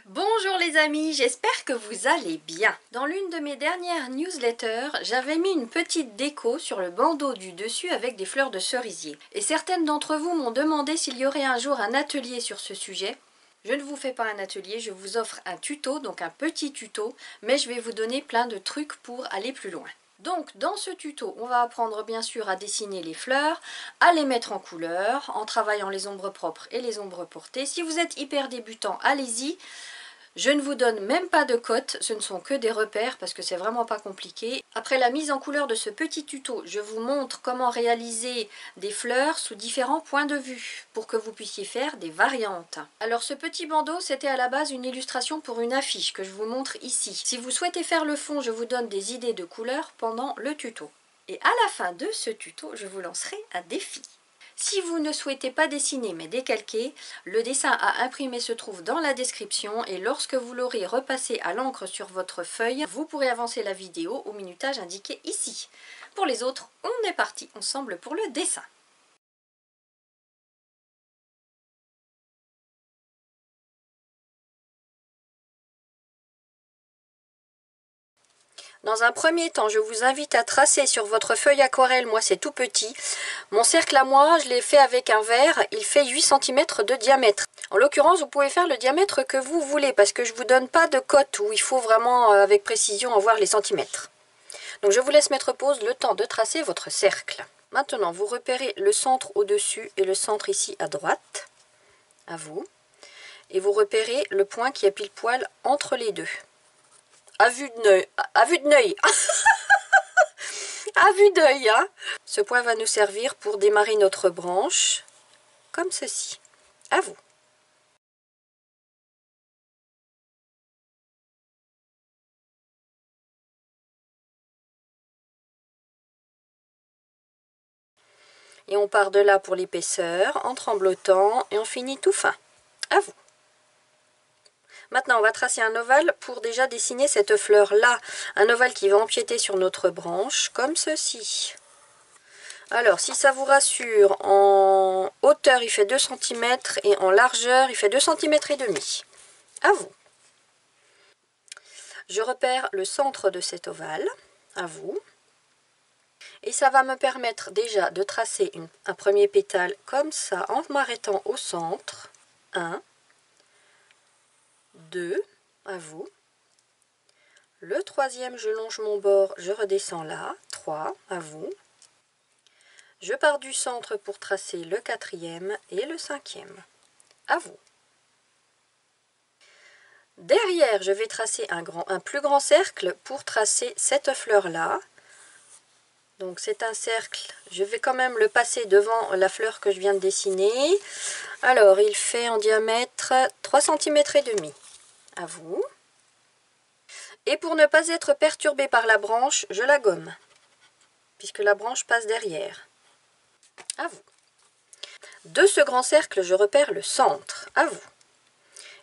Bonjour les amis, j'espère que vous allez bien. Dans l'une de mes dernières newsletters, j'avais mis une petite déco sur le bandeau du dessus avec des fleurs de cerisier. Et certaines d'entre vous m'ont demandé s'il y aurait un jour un atelier sur ce sujet. Je ne vous fais pas un atelier, je vous offre un tuto, donc un petit tuto, mais je vais vous donner plein de trucs pour aller plus loin. Donc dans ce tuto, on va apprendre bien sûr à dessiner les fleurs, à les mettre en couleur, en travaillant les ombres propres et les ombres portées. Si vous êtes hyper débutant, allez-y. Je ne vous donne même pas de cotes, ce ne sont que des repères parce que c'est vraiment pas compliqué. Après la mise en couleur de ce petit tuto, je vous montre comment réaliser des fleurs sous différents points de vue pour que vous puissiez faire des variantes. Alors ce petit bandeau, c'était à la base une illustration pour une affiche que je vous montre ici. Si vous souhaitez faire le fond, je vous donne des idées de couleurs pendant le tuto. Et à la fin de ce tuto, je vous lancerai un défi. Si vous ne souhaitez pas dessiner mais décalquer, le dessin à imprimer se trouve dans la description et lorsque vous l'aurez repassé à l'encre sur votre feuille, vous pourrez avancer la vidéo au minutage indiqué ici. Pour les autres, on est parti ensemble pour le dessin. Dans un premier temps, je vous invite à tracer sur votre feuille aquarelle, moi c'est tout petit. Mon cercle à moi, je l'ai fait avec un verre, il fait 8 cm de diamètre. En l'occurrence, vous pouvez faire le diamètre que vous voulez, parce que je ne vous donne pas de cote où il faut vraiment avec précision avoir les centimètres. Donc je vous laisse mettre pause le temps de tracer votre cercle. Maintenant, vous repérez le centre au-dessus et le centre ici à droite, à vous. Et vous repérez le point qui est pile poil entre les deux. À vue d'œil, à vue d'œil, à vue d'œil, hein. Ce point va nous servir pour démarrer notre branche, comme ceci. À vous. Et on part de là pour l'épaisseur, en tremblotant, et on finit tout fin. À vous. Maintenant, on va tracer un ovale pour déjà dessiner cette fleur-là. Un ovale qui va empiéter sur notre branche, comme ceci. Alors, si ça vous rassure, en hauteur, il fait 2 cm et en largeur, il fait 2 cm et demi. À vous. Je repère le centre de cet ovale. À vous. Et ça va me permettre déjà de tracer un premier pétale comme ça, en m'arrêtant au centre. 1, 2, à vous. Le troisième, je longe mon bord, je redescends là. 3, à vous. Je pars du centre pour tracer le quatrième et le cinquième. À vous. Derrière, je vais tracer un plus grand cercle pour tracer cette fleur-là. Donc c'est un cercle, je vais quand même le passer devant la fleur que je viens de dessiner. Alors, il fait en diamètre 3 cm et demi. À vous. Et pour ne pas être perturbé par la branche, je la gomme, puisque la branche passe derrière. À vous. De ce grand cercle, je repère le centre. À vous.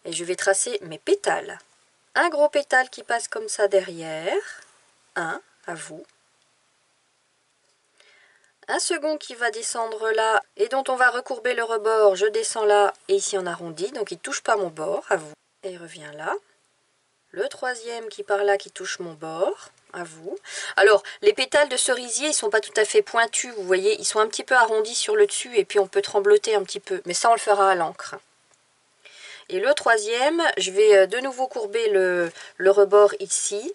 Et je vais tracer mes pétales. Un gros pétale qui passe comme ça derrière. 1, à vous. Un second qui va descendre là et dont on va recourber le rebord. Je descends là et ici on arrondit, donc il ne touche pas mon bord. À vous. Et il revient là. Le troisième qui part là, qui touche mon bord, à vous. Alors, les pétales de cerisier, ils ne sont pas tout à fait pointus, vous voyez, ils sont un petit peu arrondis sur le dessus, et puis on peut trembloter un petit peu, mais ça on le fera à l'encre. Et le troisième, je vais de nouveau courber le rebord ici,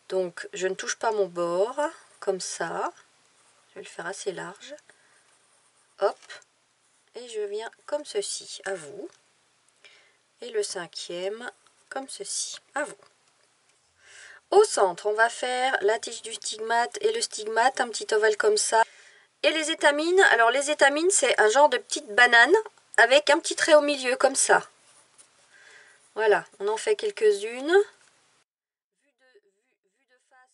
donc je ne touche pas mon bord, comme ça, je vais le faire assez large, hop, et je viens comme ceci, à vous. Et le cinquième, comme ceci, à vous. Au centre, on va faire la tige du stigmate et le stigmate, un petit ovale comme ça. Et les étamines, alors les étamines, c'est un genre de petite banane avec un petit trait au milieu, comme ça. Voilà, on en fait quelques-unes. Vue de face.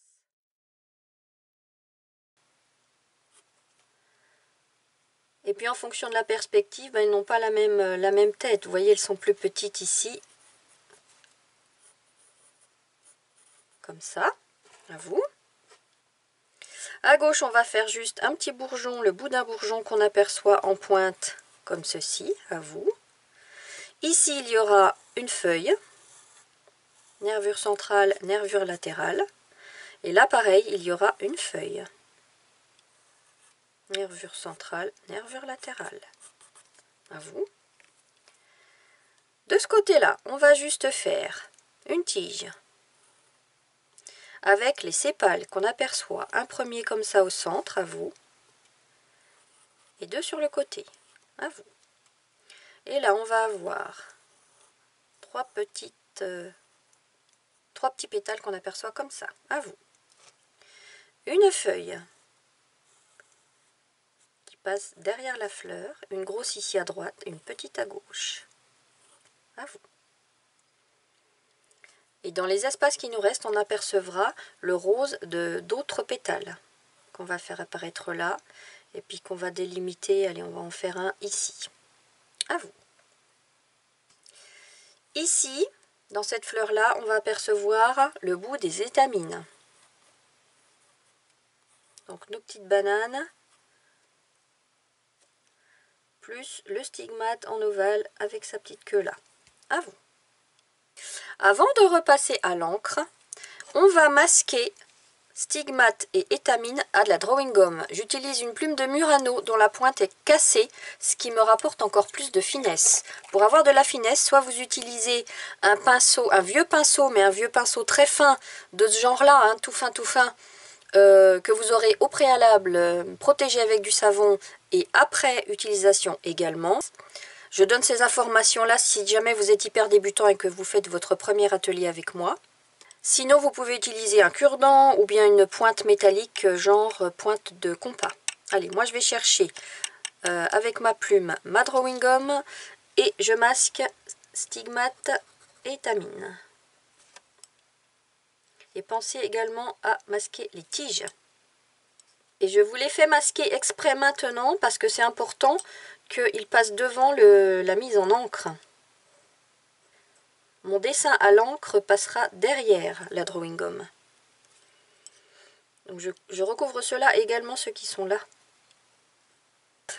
Et puis en fonction de la perspective, ben, ils n'ont pas la même tête. Vous voyez, elles sont plus petites ici. Comme ça, à vous. À gauche, on va faire juste un petit bourgeon, le bout d'un bourgeon qu'on aperçoit en pointe, comme ceci, à vous. Ici, il y aura une feuille. nervure centrale, nervure latérale. Et là, pareil, il y aura une feuille. Nervure centrale, nervure latérale. À vous. De ce côté-là, on va juste faire une tige avec les sépales qu'on aperçoit. Un premier comme ça au centre, à vous. Et deux sur le côté, à vous. Et là, on va avoir trois petits pétales qu'on aperçoit comme ça, à vous. Une feuille qui passe derrière la fleur, une grosse ici à droite, une petite à gauche. À vous. Et dans les espaces qui nous restent, on apercevra le rose d'autres pétales qu'on va faire apparaître là, et puis qu'on va délimiter. Allez, on va en faire un ici. À vous. Ici, dans cette fleur-là, on va apercevoir le bout des étamines. Donc nos petites bananes, plus le stigmate en ovale avec sa petite queue là. À vous. Avant de repasser à l'encre, on va masquer stigmate et étamine à de la drawing gum. J'utilise une plume de Murano dont la pointe est cassée, ce qui me rapporte encore plus de finesse. Pour avoir de la finesse, soit vous utilisez un pinceau, un vieux pinceau, mais un vieux pinceau très fin de ce genre-là, hein, tout fin, que vous aurez au préalable protégé avec du savon et après utilisation également. Je donne ces informations-là si jamais vous êtes hyper débutant et que vous faites votre premier atelier avec moi. Sinon, vous pouvez utiliser un cure-dent ou bien une pointe métallique, genre pointe de compas. Allez, moi je vais chercher avec ma plume ma drawing gum et je masque stigmate et étamine. Et pensez également à masquer les tiges. Et je vous les fais masquer exprès maintenant parce que c'est important qu'il passe devant la mise en encre. Mon dessin à l'encre passera derrière la drawing gum. Donc je recouvre ceux-là et également ceux qui sont là.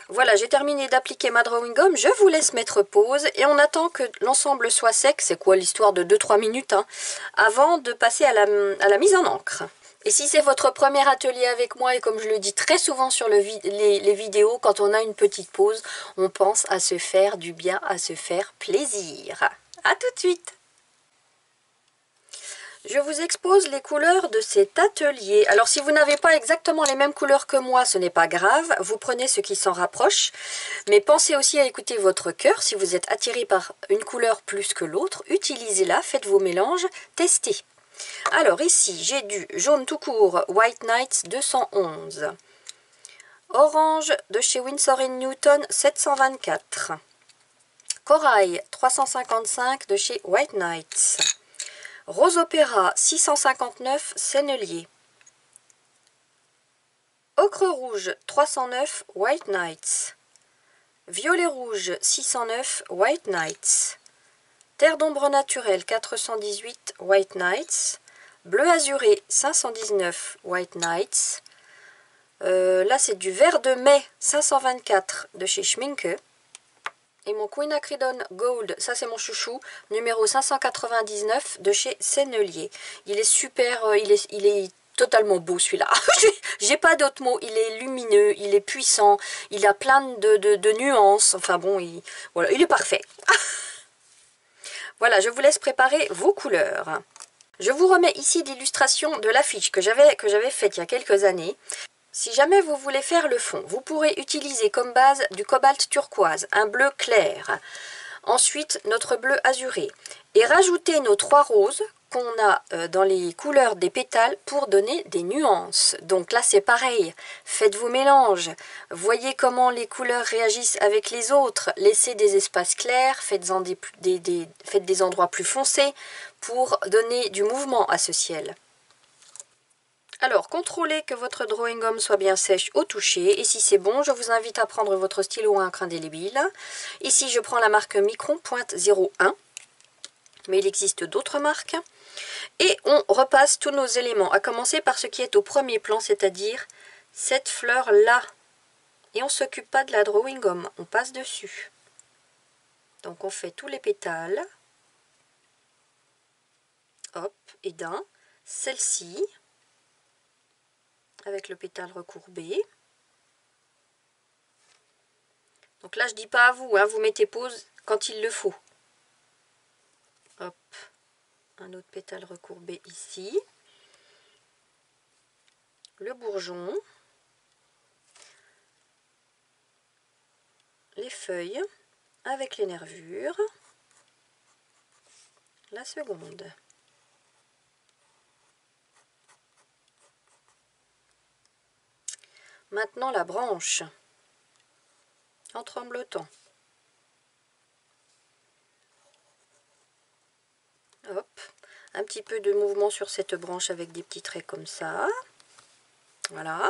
Voilà, j'ai terminé d'appliquer ma drawing gum. Je vous laisse mettre pause et on attend que l'ensemble soit sec. C'est quoi l'histoire de 2-3 minutes hein, avant de passer à la mise en encre. Et si c'est votre premier atelier avec moi, et comme je le dis très souvent sur les vidéos, quand on a une petite pause, on pense à se faire du bien, à se faire plaisir. À tout de suite! Je vous expose les couleurs de cet atelier. Alors si vous n'avez pas exactement les mêmes couleurs que moi, ce n'est pas grave. Vous prenez ce qui s'en rapproche. Mais pensez aussi à écouter votre cœur. Si vous êtes attiré par une couleur plus que l'autre, utilisez-la, faites vos mélanges, testez. Alors ici, j'ai du jaune tout court, White Nights 211. Orange de chez Winsor & Newton 724. Corail 355 de chez White Nights. Rose Opéra 659 Sennelier. Ocre rouge 309 White Nights. Violet rouge 609 White Nights. Terre d'ombre naturelle 418 White Nights. Bleu azuré 519 White Nights. Là c'est du vert de mai 524 de chez Schminke. Et mon Quinacridone Gold, ça c'est mon chouchou, numéro 599 de chez Sennelier. Il est super, il est totalement beau celui-là. J'ai pas d'autres mots, il est lumineux, il est puissant, il a plein de nuances. Enfin bon, voilà, il est parfait. Voilà, je vous laisse préparer vos couleurs. Je vous remets ici l'illustration de l'affiche que j'avais faite il y a quelques années. Si jamais vous voulez faire le fond, vous pourrez utiliser comme base du cobalt turquoise, un bleu clair. Ensuite, notre bleu azuré. Et rajouter nos 3 roses qu'on a dans les couleurs des pétales pour donner des nuances. Donc là, c'est pareil. Faites vos mélanges. Voyez comment les couleurs réagissent avec les autres. Laissez des espaces clairs. Faites des endroits plus foncés pour donner du mouvement à ce ciel. Alors, contrôlez que votre drawing gum soit bien sèche au toucher. Et si c'est bon, je vous invite à prendre votre stylo à encre indélébile. Ici, je prends la marque Micron .01. Mais il existe d'autres marques. Et on repasse tous nos éléments, à commencer par ce qui est au premier plan, c'est-à-dire cette fleur-là. Et on ne s'occupe pas de la drawing gum, on passe dessus. Donc on fait tous les pétales. hop, et d'un, celle-ci, avec le pétale recourbé. Donc là, je dis pas à vous, hein, vous mettez pause quand il le faut. Hop, un autre pétale recourbé ici. Le bourgeon. Les feuilles avec les nervures. La seconde. Maintenant la branche. En tremblotant. Hop, un petit peu de mouvement sur cette branche avec des petits traits comme ça. Voilà.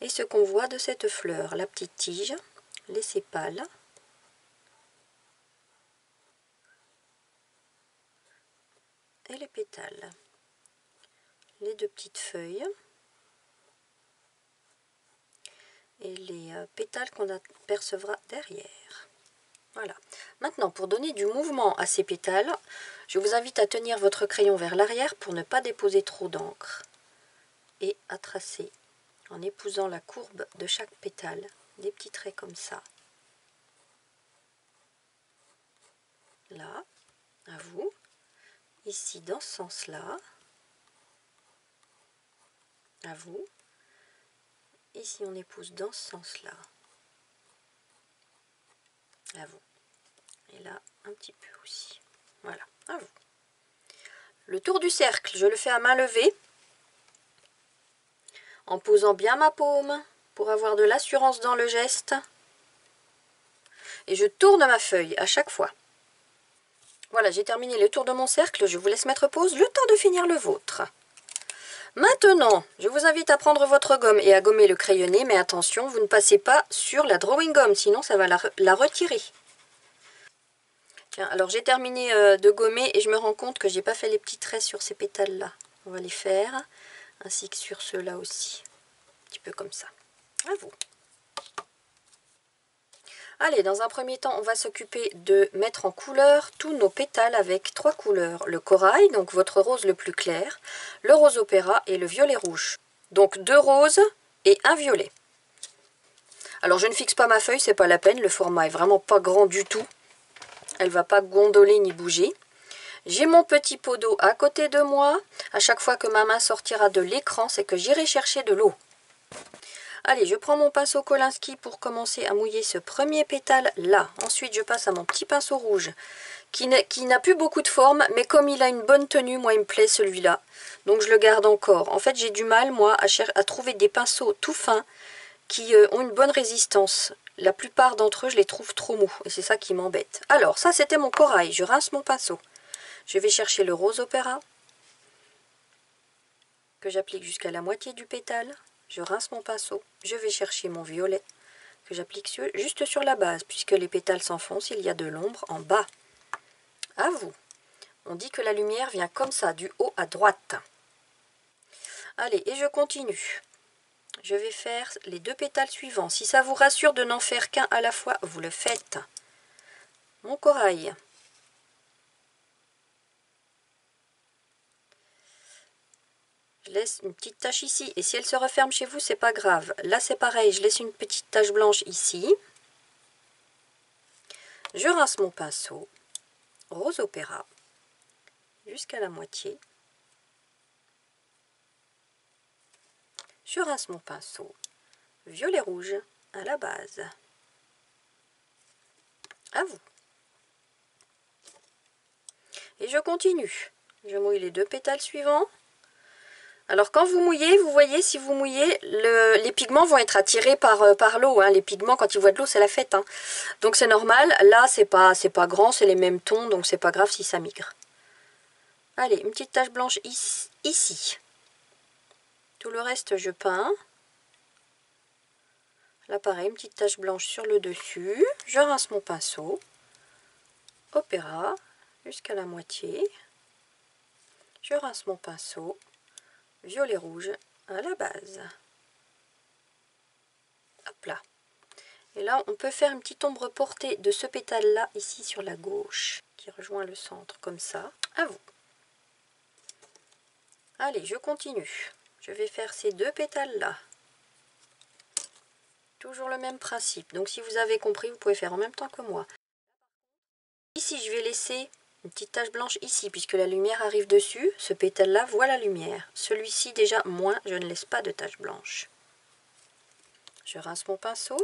Et ce qu'on voit de cette fleur, la petite tige, les sépales. Et les pétales. Les deux petites feuilles. Et les pétales qu'on apercevra derrière. Voilà. Maintenant, pour donner du mouvement à ces pétales, je vous invite à tenir votre crayon vers l'arrière pour ne pas déposer trop d'encre et à tracer en épousant la courbe de chaque pétale des petits traits comme ça. Là, à vous. Ici, dans ce sens-là. À vous. Ici, on épouse dans ce sens-là. À vous. Et là, un petit peu aussi. Voilà, à vous. Le tour du cercle, je le fais à main levée. En posant bien ma paume pour avoir de l'assurance dans le geste. Et je tourne ma feuille à chaque fois. Voilà, j'ai terminé le tour de mon cercle. Je vous laisse mettre pause le temps de finir le vôtre. Maintenant, je vous invite à prendre votre gomme et à gommer le crayonné. Mais attention, vous ne passez pas sur la drawing gomme, sinon ça va la retirer. Tiens, alors j'ai terminé de gommer et je me rends compte que j'ai pas fait les petits traits sur ces pétales là. On va les faire, ainsi que sur ceux-là aussi. Un petit peu comme ça. À vous. Allez, dans un premier temps, on va s'occuper de mettre en couleur tous nos pétales avec 3 couleurs. Le corail, donc votre rose le plus clair, le rose opéra et le violet rouge. Donc 2 roses et 1 violet. Alors je ne fixe pas ma feuille, c'est pas la peine, le format est vraiment pas grand du tout. Elle va pas gondoler ni bouger. J'ai mon petit pot d'eau à côté de moi. À chaque fois que ma main sortira de l'écran, c'est que j'irai chercher de l'eau. Allez, je prends mon pinceau Kolinsky pour commencer à mouiller ce premier pétale là. Ensuite, je passe à mon petit pinceau rouge qui n'a plus beaucoup de forme, mais comme il a une bonne tenue, moi il me plaît celui-là. Donc je le garde encore. En fait, j'ai du mal, moi, à trouver des pinceaux tout fins qui ont une bonne résistance. La plupart d'entre eux, je les trouve trop mous et c'est ça qui m'embête. Alors, ça c'était mon corail. Je rince mon pinceau. Je vais chercher le rose opéra que j'applique jusqu'à la moitié du pétale. Je rince mon pinceau. Je vais chercher mon violet que j'applique juste sur la base puisque les pétales s'enfoncent, il y a de l'ombre en bas. À vous. On dit que la lumière vient comme ça, du haut à droite. Allez, et je continue. Je vais faire les 2 pétales suivants. Si ça vous rassure de n'en faire qu'un à la fois, vous le faites. Mon corail. Je laisse une petite tache ici. Et si elle se referme chez vous, c'est pas grave. Là, c'est pareil. Je laisse une petite tache blanche ici. Je rince mon pinceau. Rose opéra. Jusqu'à la moitié. Je rince mon pinceau. Violet rouge à la base. À vous. Et je continue. Je mouille les 2 pétales suivants. Alors quand vous mouillez, vous voyez, si vous mouillez, les pigments vont être attirés par l'eau. Hein. Les pigments, quand ils voient de l'eau, c'est la fête. Hein. Donc c'est normal. Là, c'est pas grand, c'est les mêmes tons, donc c'est pas grave si ça migre. Allez, une petite tache blanche ici. Tout le reste, je peins. Là, pareil, une petite tache blanche sur le dessus. Je rince mon pinceau. Opéra, jusqu'à la moitié. Je rince mon pinceau. Violet rouge à la base. Hop là. Et là, on peut faire une petite ombre portée de ce pétale-là, ici sur la gauche, qui rejoint le centre, comme ça. À vous. Allez, je continue. Je vais faire ces 2 pétales là. Toujours le même principe. Donc si vous avez compris, vous pouvez faire en même temps que moi. Ici, je vais laisser une petite tache blanche ici, puisque la lumière arrive dessus. Ce pétale-là voit la lumière. Celui-ci, déjà, moins, je ne laisse pas de tache blanche. Je rince mon pinceau.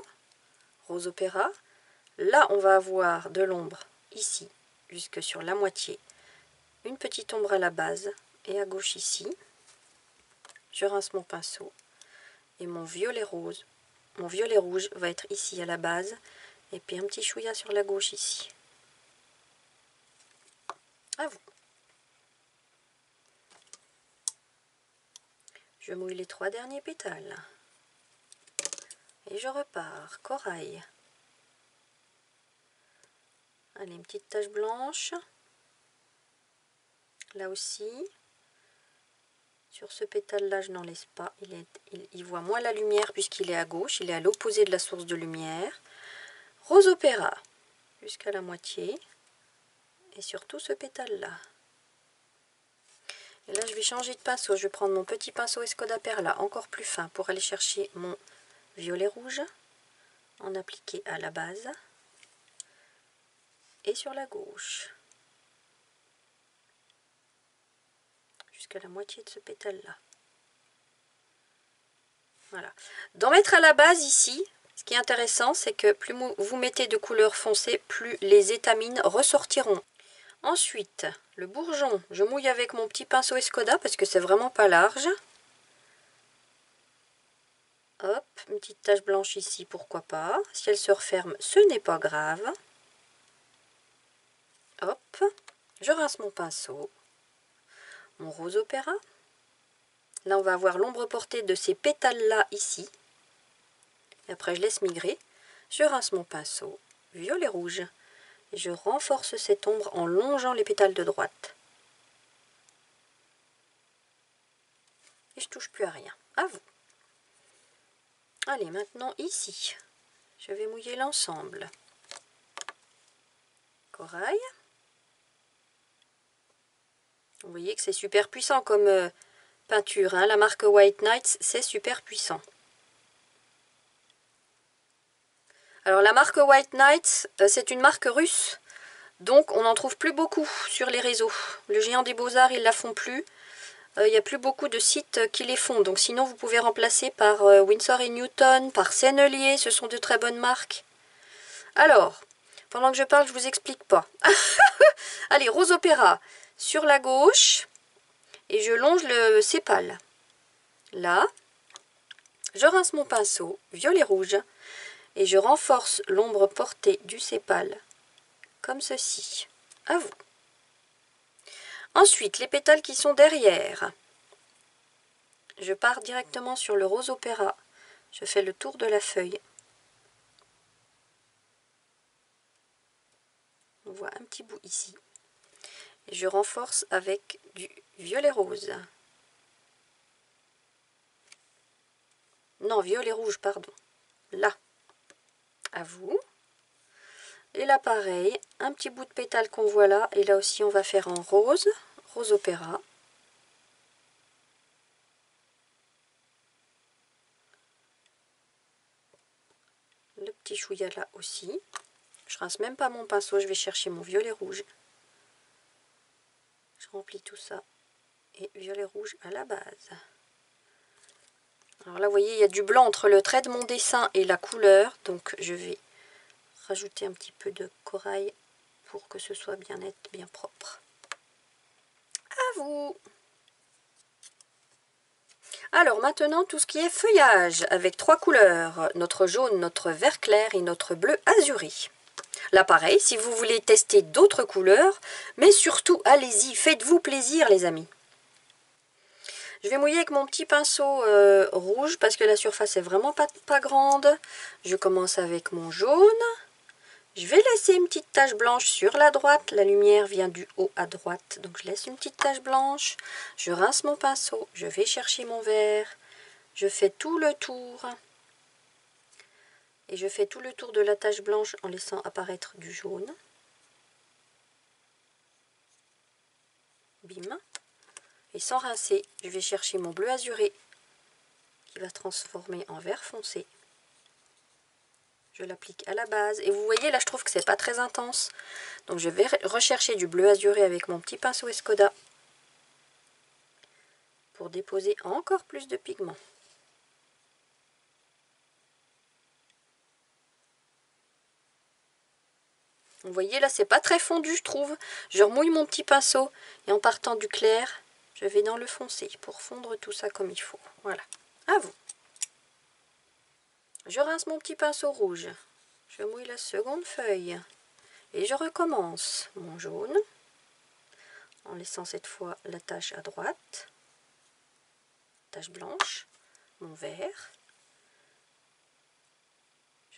Rose Opéra. Là, on va avoir de l'ombre ici, jusque sur la moitié. Une petite ombre à la base et à gauche ici. Je rince mon pinceau. Et mon violet rose, mon violet rouge va être ici à la base. Et puis un petit chouïa sur la gauche ici. À vous. Je mouille les 3 derniers pétales. Et je repars. Corail. Allez, une petite tache blanche. Là aussi. Sur ce pétale-là, je n'en laisse pas. Il voit moins la lumière puisqu'il est à gauche. Il est à l'opposé de la source de lumière. Rose Opéra. Jusqu'à la moitié. Et surtout ce pétale-là. Et là, je vais changer de pinceau. Je vais prendre mon petit pinceau Escoda Perla, encore plus fin, pour aller chercher mon violet rouge. En appliquer à la base. Et sur la gauche. Jusqu'à la moitié de ce pétale-là. Voilà. D'en mettre à la base ici, ce qui est intéressant, c'est que plus vous mettez de couleur foncée, plus les étamines ressortiront. Ensuite, le bourgeon, je mouille avec mon petit pinceau Escoda parce que c'est vraiment pas large. Hop, une petite tache blanche ici, pourquoi pas. Si elle se referme, ce n'est pas grave. Hop, je rince mon pinceau. Mon Rose Opéra. Là, on va avoir l'ombre portée de ces pétales-là ici. Et après, je laisse migrer. Je rince mon pinceau. Violet rouge. Et je renforce cette ombre en longeant les pétales de droite. Et je touche plus à rien. À vous. Allez, maintenant ici, je vais mouiller l'ensemble. Corail. Vous voyez que c'est super puissant comme peinture. Hein. La marque White Nights, c'est super puissant. Alors la marque White Nights, c'est une marque russe. Donc on n'en trouve plus beaucoup sur les réseaux. Le Géant des Beaux-Arts, ils ne la font plus. Il n'y a plus beaucoup de sites qui les font. Donc sinon, vous pouvez remplacer par Winsor & Newton, par Sennelier. Ce sont de très bonnes marques. Alors, pendant que je parle, je vous explique pas. Allez, Rose Opéra sur la gauche. Et je longe le sépale. Là, je rince mon pinceau, violet rouge. Et je renforce l'ombre portée du sépale. Comme ceci. À vous. Ensuite, les pétales qui sont derrière. Je pars directement sur le Rose Opéra. Je fais le tour de la feuille. On voit un petit bout ici. Et je renforce avec du violet rose. Non, violet rouge, pardon. Là. À vous. Et là, pareil, un petit bout de pétale qu'on voit là. Et là aussi, on va faire en rose. Rose Opéra. Le petit chouïa là aussi. Je rince même pas mon pinceau, je vais chercher mon violet rouge. Je remplis tout ça. Et violet rouge à la base. Alors là, vous voyez, il y a du blanc entre le trait de mon dessin et la couleur. Donc, je vais rajouter un petit peu de corail pour que ce soit bien net, bien propre. À vous! Alors maintenant, tout ce qui est feuillage, avec 3 couleurs. Notre jaune, notre vert clair et notre bleu azuré. Là, pareil, si vous voulez tester d'autres couleurs, mais surtout, allez-y, faites-vous plaisir, les amis. Je vais mouiller avec mon petit pinceau rouge parce que la surface est vraiment pas grande. Je commence avec mon jaune. Je vais laisser une petite tache blanche sur la droite. La lumière vient du haut à droite, donc je laisse une petite tache blanche. Je rince mon pinceau. Je vais chercher mon vert. Je fais tout le tour. Et je fais tout le tour de la tache blanche en laissant apparaître du jaune. Bim. Et sans rincer, je vais chercher mon bleu azuré qui va se transformer en vert foncé. Je l'applique à la base. Et vous voyez, là, je trouve que c'est pas très intense. Donc, je vais rechercher du bleu azuré avec mon petit pinceau Escoda pour déposer encore plus de pigments. Vous voyez, là, c'est pas très fondu, je trouve. Je remouille mon petit pinceau et en partant du clair, je vais dans le foncé pour fondre tout ça comme il faut. Voilà. À vous. Je rince mon petit pinceau rouge. Je mouille la seconde feuille. Et je recommence mon jaune en laissant cette fois la tache à droite, tache blanche, mon vert.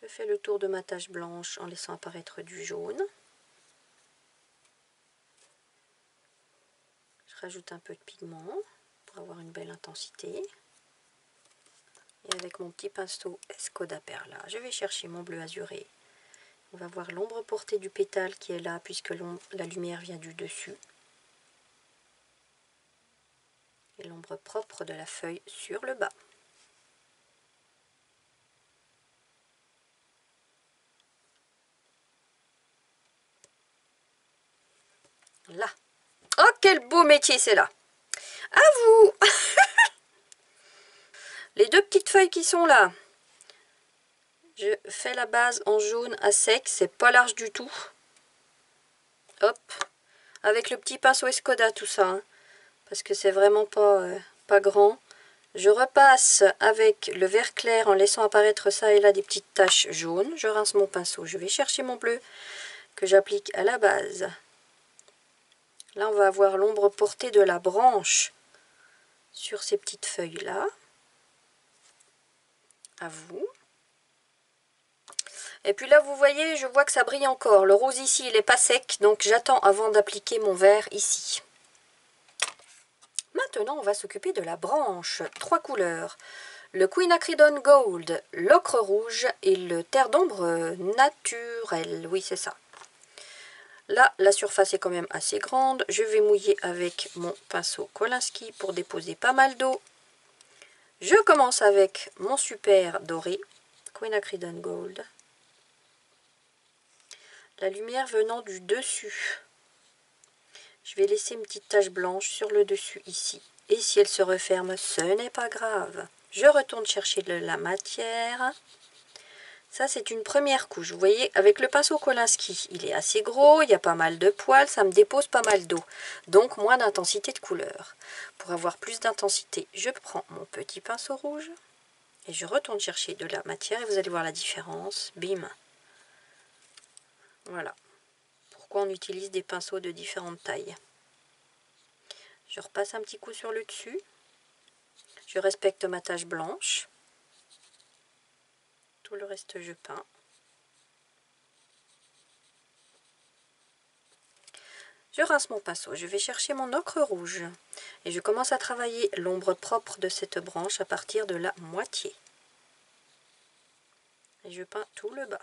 Je fais le tour de ma tache blanche en laissant apparaître du jaune. Je rajoute un peu de pigment pour avoir une belle intensité. Et avec mon petit pinceau Escoda Perla, je vais chercher mon bleu azuré. On va voir l'ombre portée du pétale qui est là puisque la lumière vient du dessus. Et l'ombre propre de la feuille sur le bas. Là. Oh, quel beau métier c'est là. À vous. Les deux petites feuilles qui sont là. Je fais la base en jaune à sec, c'est pas large du tout. Hop. Avec le petit pinceau Escoda tout ça. Hein, parce que c'est vraiment pas grand. Je repasse avec le vert clair en laissant apparaître ça et là des petites taches jaunes. Je rince mon pinceau. Je vais chercher mon bleu que j'applique à la base. Là, on va avoir l'ombre portée de la branche sur ces petites feuilles-là. À vous. Et puis là, vous voyez, je vois que ça brille encore. Le rose ici, il n'est pas sec, donc j'attends avant d'appliquer mon vert ici. Maintenant, on va s'occuper de la branche. 3 couleurs. Le Quinacridone Gold, l'ocre rouge et le terre d'ombre naturel. Oui, c'est ça. Là, la surface est quand même assez grande. Je vais mouiller avec mon pinceau Kolinsky pour déposer pas mal d'eau. Je commence avec mon super doré, Quinacridone Gold. La lumière venant du dessus. Je vais laisser une petite tache blanche sur le dessus ici. Et si elle se referme, ce n'est pas grave. Je retourne chercher de la matière. Ça, c'est une première couche. Vous voyez, avec le pinceau Kolinsky, il est assez gros, il y a pas mal de poils, ça me dépose pas mal d'eau. Donc, moins d'intensité de couleur. Pour avoir plus d'intensité, je prends mon petit pinceau rouge et je retourne chercher de la matière et vous allez voir la différence. Bim. Voilà. Pourquoi on utilise des pinceaux de différentes tailles. Je repasse un petit coup sur le dessus. Je respecte ma tache blanche. Tout le reste, je peins. Je rince mon pinceau, je vais chercher mon ocre rouge et je commence à travailler l'ombre propre de cette branche à partir de la moitié. Et je peins tout le bas.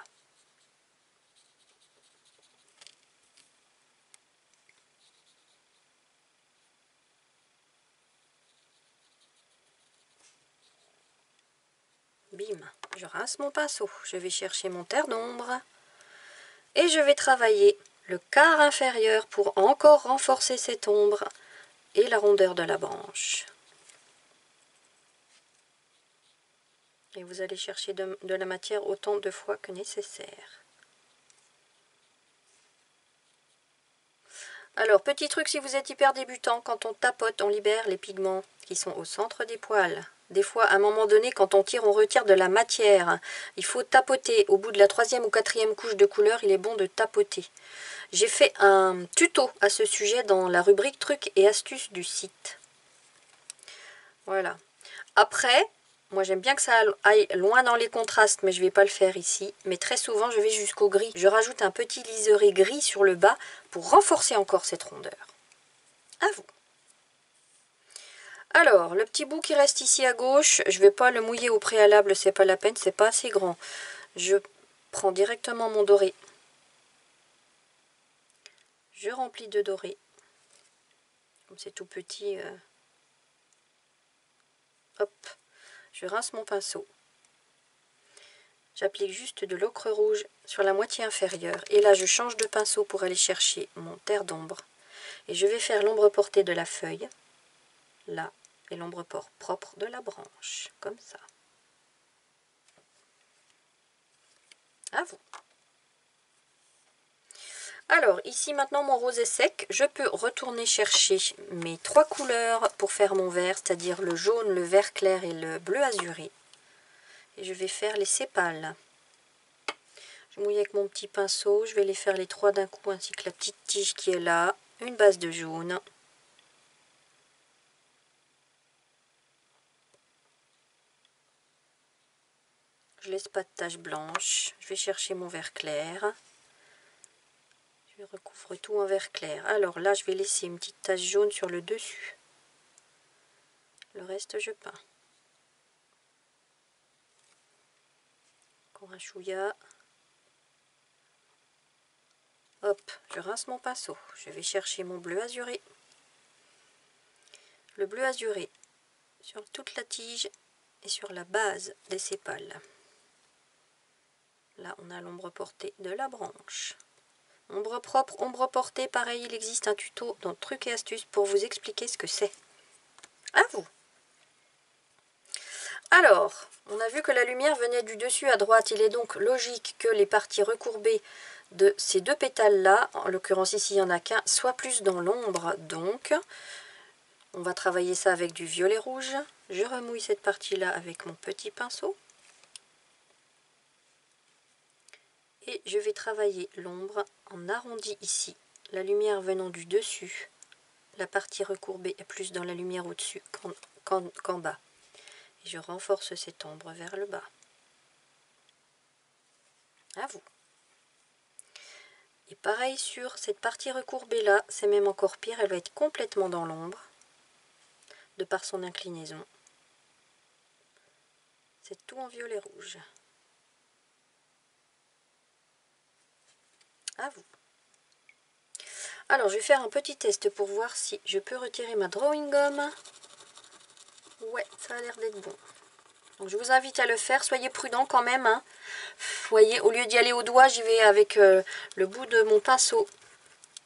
Bim, je rince mon pinceau, je vais chercher mon terre d'ombre et je vais travailler le quart inférieur pour encore renforcer cette ombre et la rondeur de la branche. Et vous allez chercher de la matière autant de fois que nécessaire. Alors, petit truc si vous êtes hyper débutant, quand on tapote, on libère les pigments qui sont au centre des poils. Des fois, à un moment donné, quand on tire, on retire de la matière. Il faut tapoter. Au bout de la 3e ou 4e couche de couleur, il est bon de tapoter. J'ai fait un tuto à ce sujet dans la rubrique trucs et astuces du site. Voilà. Après, moi j'aime bien que ça aille loin dans les contrastes, mais je ne vais pas le faire ici. Mais très souvent, je vais jusqu'au gris. Je rajoute un petit liseré gris sur le bas pour renforcer encore cette rondeur. À vous. Alors, le petit bout qui reste ici à gauche, je ne vais pas le mouiller au préalable, c'est pas la peine, c'est pas assez grand. Je prends directement mon doré. Je remplis de doré. Comme c'est tout petit, Hop, je rince mon pinceau. J'applique juste de l'ocre rouge sur la moitié inférieure. Et là, je change de pinceau pour aller chercher mon terre d'ombre. Et je vais faire l'ombre portée de la feuille, là, et l'ombre propre de la branche, comme ça. À vous. Alors, ici maintenant mon rose est sec. Je peux retourner chercher mes 3 couleurs pour faire mon vert, c'est-à-dire le jaune, le vert clair et le bleu azuré. Et je vais faire les sépales. Je mouille avec mon petit pinceau, je vais les faire les 3 d'un coup, ainsi que la petite tige qui est là. Une base de jaune. Je laisse pas de taches blanches. Je vais chercher mon vert clair. Je recouvre tout en vert clair. Alors là, je vais laisser une petite tache jaune sur le dessus. Le reste, je peins. Encore un chouïa. Hop, je rince mon pinceau. Je vais chercher mon bleu azuré. Le bleu azuré sur toute la tige et sur la base des sépales. Là, on a l'ombre portée de la branche. Ombre propre, ombre portée, pareil, il existe un tuto dans Trucs et Astuces pour vous expliquer ce que c'est. À vous. Alors, on a vu que la lumière venait du dessus à droite. Il est donc logique que les parties recourbées de ces 2 pétales-là, en l'occurrence ici il n'y en a qu'un, soient plus dans l'ombre. Donc, on va travailler ça avec du violet rouge. Je remouille cette partie-là avec mon petit pinceau. Et je vais travailler l'ombre en arrondi ici. La lumière venant du dessus, la partie recourbée est plus dans la lumière au-dessus qu'en bas. Et je renforce cette ombre vers le bas. À vous. Et pareil sur cette partie recourbée là, c'est même encore pire, elle va être complètement dans l'ombre, de par son inclinaison. C'est tout en violet rouge. À vous. Alors je vais faire un petit test pour voir si je peux retirer ma drawing gum. Ouais, ça a l'air d'être bon. Donc je vous invite à le faire, soyez prudent quand même. Hein. Vous voyez, au lieu d'y aller au doigt, j'y vais avec le bout de mon pinceau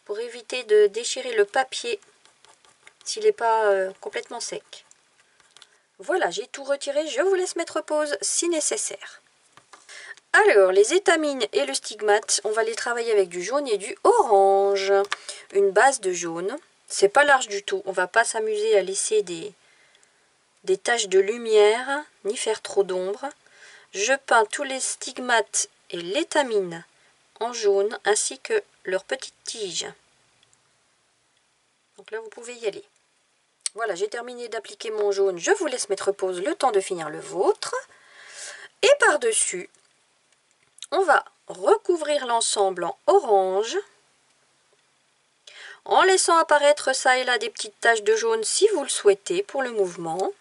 pour éviter de déchirer le papier s'il n'est pas complètement sec. Voilà, j'ai tout retiré, je vous laisse mettre pause si nécessaire. Alors, les étamines et le stigmate, on va les travailler avec du jaune et du orange. Une base de jaune, c'est pas large du tout, on va pas s'amuser à laisser des taches de lumière, ni faire trop d'ombre. Je peins tous les stigmates et l'étamine en jaune, ainsi que leurs petites tiges. Donc là, vous pouvez y aller. Voilà, j'ai terminé d'appliquer mon jaune. Je vous laisse mettre pause le temps de finir le vôtre. Et par-dessus, on va recouvrir l'ensemble en orange, en laissant apparaître ça et là des petites taches de jaune si vous le souhaitez pour le mouvement.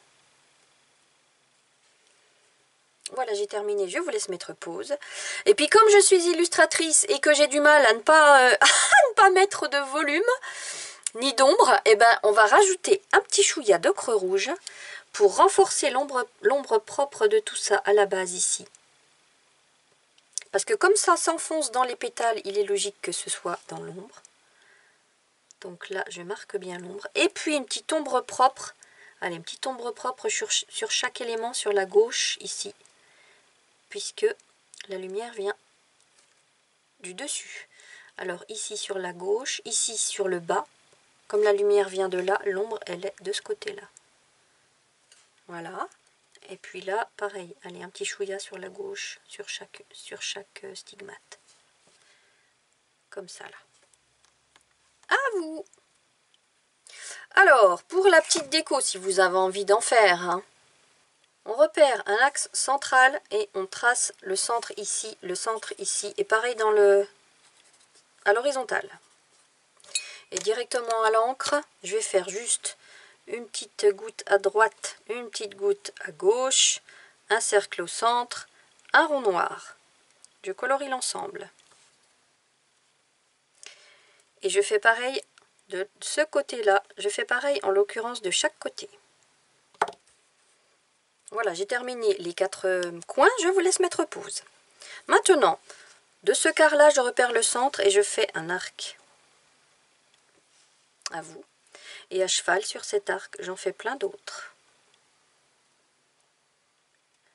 Voilà, j'ai terminé, je vous laisse mettre pause. Et puis comme je suis illustratrice et que j'ai du mal à ne pas mettre de volume, ni d'ombre, eh ben, on va rajouter un petit chouïa d'ocre rouge pour renforcer l'ombre propre de tout ça à la base ici. Parce que comme ça s'enfonce dans les pétales, il est logique que ce soit dans l'ombre. Donc là, je marque bien l'ombre. Et puis une petite ombre propre. Allez, une petite ombre propre sur chaque élément, sur la gauche ici. Puisque la lumière vient du dessus. Alors ici sur la gauche, ici sur le bas. Comme la lumière vient de là, l'ombre, elle est de ce côté-là. Voilà. Et puis là, pareil. Allez, un petit chouïa sur la gauche, sur chaque stigmate. Comme ça, là. À vous! Alors, pour la petite déco, si vous avez envie d'en faire, hein, on repère un axe central et on trace le centre ici, et pareil à l'horizontale. Et directement à l'encre, je vais faire juste une petite goutte à droite, une petite goutte à gauche, un cercle au centre, un rond noir. Je colorie l'ensemble. Et je fais pareil de ce côté-là, je fais pareil en l'occurrence de chaque côté. Voilà, j'ai terminé les 4 coins, je vous laisse mettre pause. Maintenant, de ce quart-là, je repère le centre et je fais un arc. À vous. Et à cheval sur cet arc, j'en fais plein d'autres.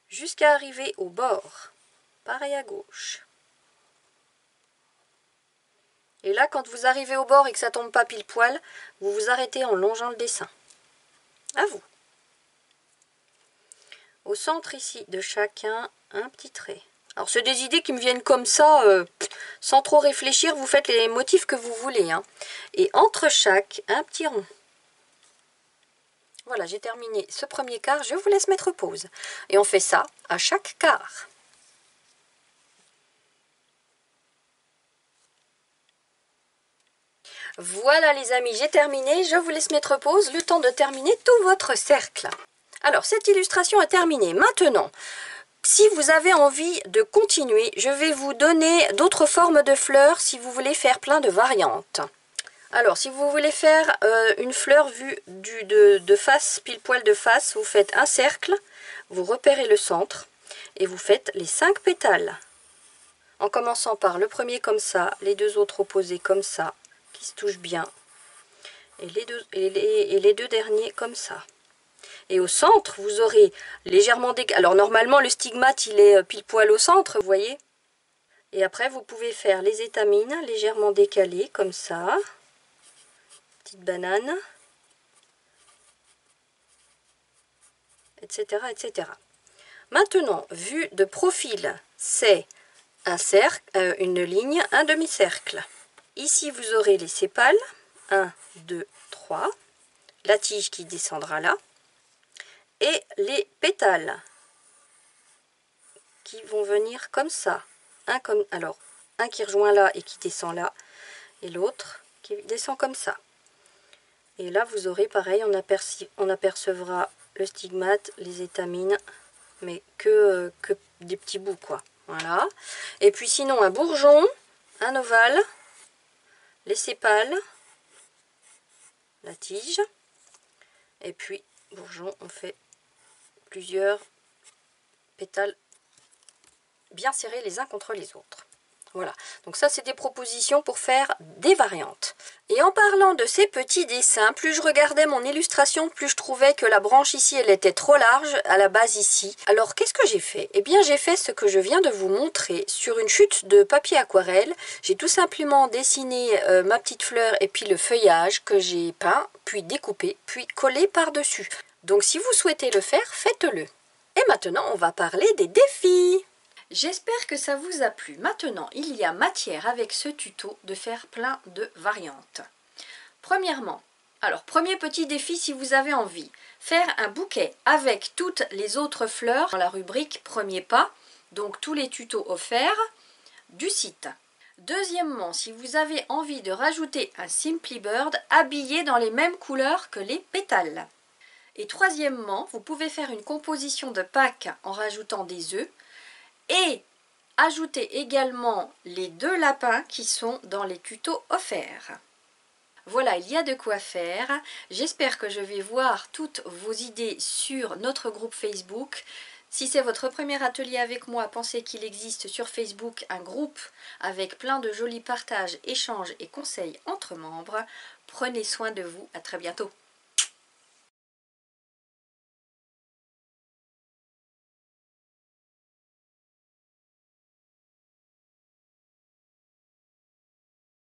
Jusqu'à arriver au bord. Pareil à gauche. Et là, quand vous arrivez au bord et que ça tombe pas pile poil, vous vous arrêtez en longeant le dessin. À vous. Au centre ici de chacun, un petit trait. Alors c'est des idées qui me viennent comme ça, sans trop réfléchir, vous faites les motifs que vous voulez. Hein. Et entre chaque, un petit rond. Voilà, j'ai terminé ce premier quart, je vous laisse mettre pause. Et on fait ça à chaque quart. Voilà les amis, j'ai terminé, je vous laisse mettre pause, le temps de terminer tout votre cercle. Alors, cette illustration est terminée. Maintenant, si vous avez envie de continuer, je vais vous donner d'autres formes de fleurs si vous voulez faire plein de variantes. Alors, si vous voulez faire une fleur vue de face, pile poil de face, vous faites un cercle, vous repérez le centre et vous faites les 5 pétales. En commençant par le premier comme ça, les 2 autres opposés comme ça, qui se touchent bien, et les 2 derniers comme ça. Et au centre, vous aurez légèrement décalé. Alors normalement, le stigmate, il est pile poil au centre, vous voyez. Et après, vous pouvez faire les étamines légèrement décalées, comme ça. Petite banane. Etc., etc. Maintenant, vue de profil, c'est un cercle, une ligne, un demi-cercle. Ici, vous aurez les sépales. 1, 2, 3. La tige qui descendra là. Et les pétales qui vont venir comme ça. Un qui rejoint là et qui descend là, et l'autre qui descend comme ça. Et là, vous aurez pareil, on apercevra le stigmate, les étamines, mais que des petits bouts, quoi. Voilà. Et puis sinon, un bourgeon, un ovale, les sépales, la tige, et puis bourgeon, on fait plusieurs pétales bien serrés les uns contre les autres. Voilà, donc ça c'est des propositions pour faire des variantes. Et en parlant de ces petits dessins, plus je regardais mon illustration, plus je trouvais que la branche ici, elle était trop large, à la base ici. Alors qu'est-ce que j'ai fait? Eh bien j'ai fait ce que je viens de vous montrer sur une chute de papier aquarelle. J'ai tout simplement dessiné ma petite fleur et puis le feuillage que j'ai peint, puis découpé, puis collé par-dessus. Donc si vous souhaitez le faire, faites-le. Et maintenant on va parler des défis. J'espère que ça vous a plu. Maintenant, il y a matière avec ce tuto de faire plein de variantes. Premièrement, alors premier petit défi si vous avez envie, faire un bouquet avec toutes les autres fleurs dans la rubrique Premier pas, donc tous les tutos offerts du site. Deuxièmement, si vous avez envie de rajouter un Simply Bird habillé dans les mêmes couleurs que les pétales. Et troisièmement, vous pouvez faire une composition de Pâques en rajoutant des œufs. Et ajoutez également les 2 lapins qui sont dans les tutos offerts. Voilà, il y a de quoi faire. J'espère que je vais voir toutes vos idées sur notre groupe Facebook. Si c'est votre premier atelier avec moi, pensez qu'il existe sur Facebook un groupe avec plein de jolis partages, échanges et conseils entre membres. Prenez soin de vous, à très bientôt.